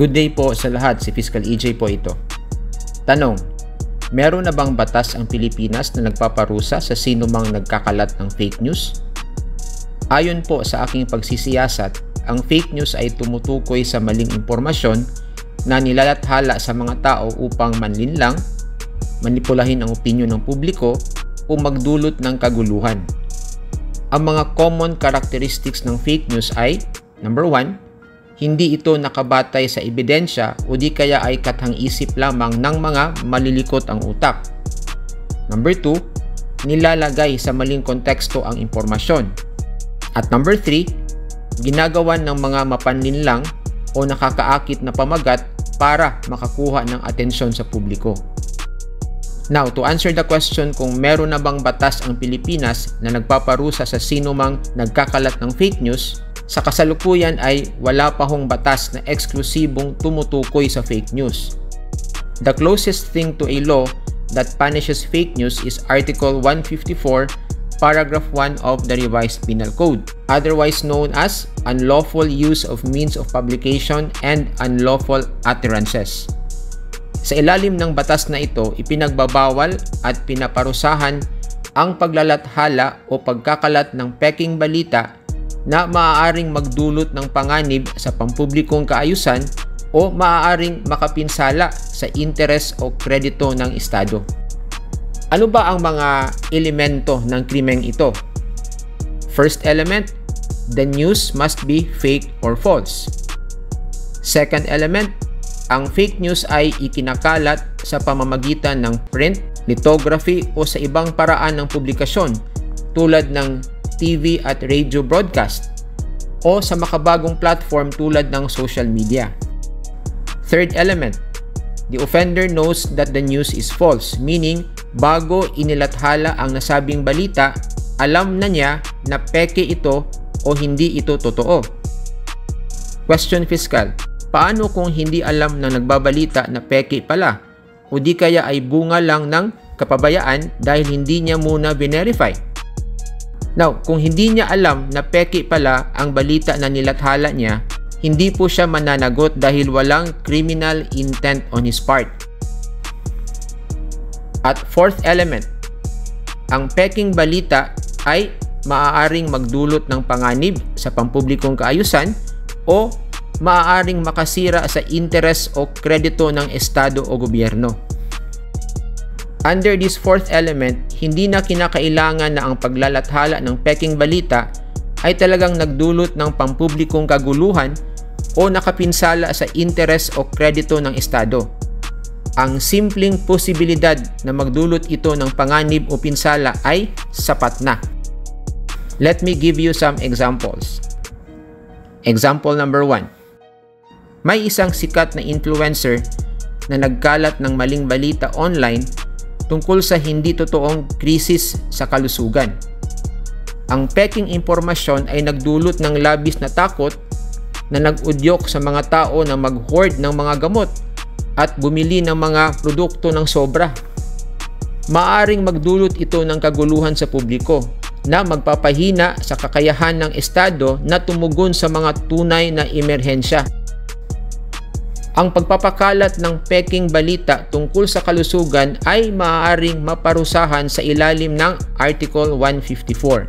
Good day po sa lahat, si Fiscal EJ po ito. Tanong, meron na bang batas ang Pilipinas na nagpaparusa sa sino mang nagkakalat ng fake news? Ayon po sa aking pagsisiyasat, ang fake news ay tumutukoy sa maling impormasyon na nilalathala sa mga tao upang manlinlang, manipulahin ang opinyon ng publiko o magdulot ng kaguluhan. Ang mga common characteristics ng fake news ay number 1, hindi ito nakabatay sa ebidensya o di kaya ay kathang-isip lamang ng mga malilikot ang utak. Number 2, nilalagay sa maling konteksto ang impormasyon. At number 3, ginagawan ng mga mapanlinlang o nakakaakit na pamagat para makakuha ng atensyon sa publiko. Now, to answer the question kung meron na bang batas ang Pilipinas na nagpaparusa sa sino mang nagkakalat ng fake news, sa kasalukuyan ay wala pa hong batas na eksklusibong tumutukoy sa fake news. The closest thing to a law that punishes fake news is Article 154, Paragraph 1 of the Revised Penal Code, otherwise known as unlawful use of means of publication and unlawful utterances. Sa ilalim ng batas na ito, ipinagbabawal at pinaparusahan ang paglalathala o pagkakalat ng peking balita na maaaring magdulot ng panganib sa pampublikong kaayusan o maaaring makapinsala sa interes o kredito ng Estado. Ano ba ang mga elemento ng krimeng ito? First element, the news must be fake or false. Second element, ang fake news ay ikinakalat sa pamamagitan ng print, lithography o sa ibang paraan ng publikasyon tulad ng TV at radio broadcast o sa makabagong platform tulad ng social media. Third element, the offender knows that the news is false, meaning bago inilathala ang nasabing balita, alam na niya na peke ito o hindi ito totoo. Question Fiscal, paano kung hindi alam na nagbabalita na peke pala o di kaya ay bunga lang ng kapabayaan dahil hindi niya muna verify? Now, kung hindi niya alam na peke pala ang balita na nilathala niya, hindi po siya mananagot dahil walang criminal intent on his part. At fourth element, ang peking balita ay maaaring magdulot ng panganib sa pampublikong kaayusan o maaaring makasira sa interes o kredito ng Estado o gobyerno. Under this fourth element, hindi na kinakailangan na ang paglalathala ng peking balita ay talagang nagdulot ng pampublikong kaguluhan o nakapinsala sa interes o kredito ng Estado. Ang simpleng posibilidad na magdulot ito ng panganib o pinsala ay sapat na. Let me give you some examples. Example number 1. May isang sikat na influencer na nagkalat ng maling balita online tungkol sa hindi totoong krisis sa kalusugan. Ang peking impormasyon ay nagdulot ng labis na takot na nag-udyok sa mga tao na mag-hoard ng mga gamot at bumili ng mga produkto ng sobra. Maaring magdulot ito ng kaguluhan sa publiko na magpapahina sa kakayahan ng Estado na tumugon sa mga tunay na emerhensya. Ang pagpapakalat ng peking balita tungkol sa kalusugan ay maaaring maparusahan sa ilalim ng Article 154.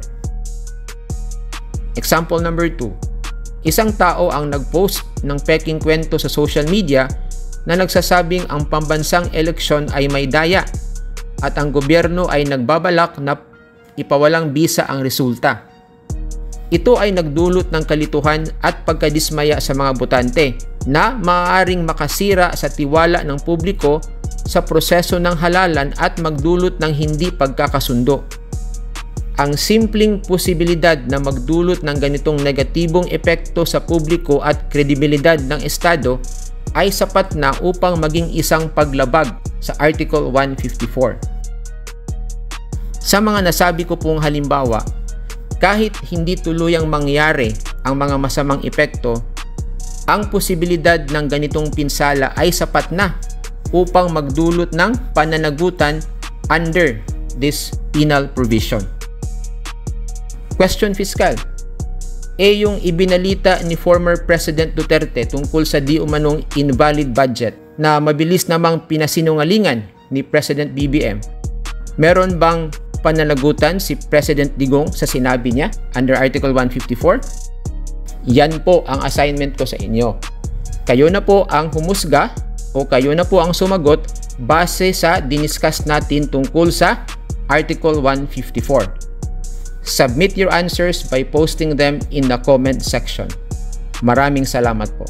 Example number 2. Isang tao ang nag-post ng peking kwento sa social media na nagsasabing ang pambansang eleksyon ay may daya at ang gobyerno ay nagbabalak na ipawalang bisa ang resulta. Ito ay nagdulot ng kalituhan at pagkadismaya sa mga botante na maaaring makasira sa tiwala ng publiko sa proseso ng halalan at magdulot ng hindi pagkakasundo. Ang simpleng posibilidad na magdulot ng ganitong negatibong epekto sa publiko at kredibilidad ng Estado ay sapat na upang maging isang paglabag sa Article 154. Sa mga nasabi ko pong halimbawa, kahit hindi tuluyang mangyari ang mga masamang epekto, ang posibilidad ng ganitong pinsala ay sapat na upang magdulot ng pananagutan under this penal provision. Question Fiscal, yung ibinalita ni former President Duterte tungkol sa di umanong invalid budget na mabilis namang pinasinungalingan ni President BBM. Meron bang pananagutan si President Digong sa sinabi niya under Article 154? Yan po ang assignment ko sa inyo. Kayo na po ang humusga o kayo na po ang sumagot base sa diniscuss natin tungkol sa Article 154. Submit your answers by posting them in the comment section. Maraming salamat po.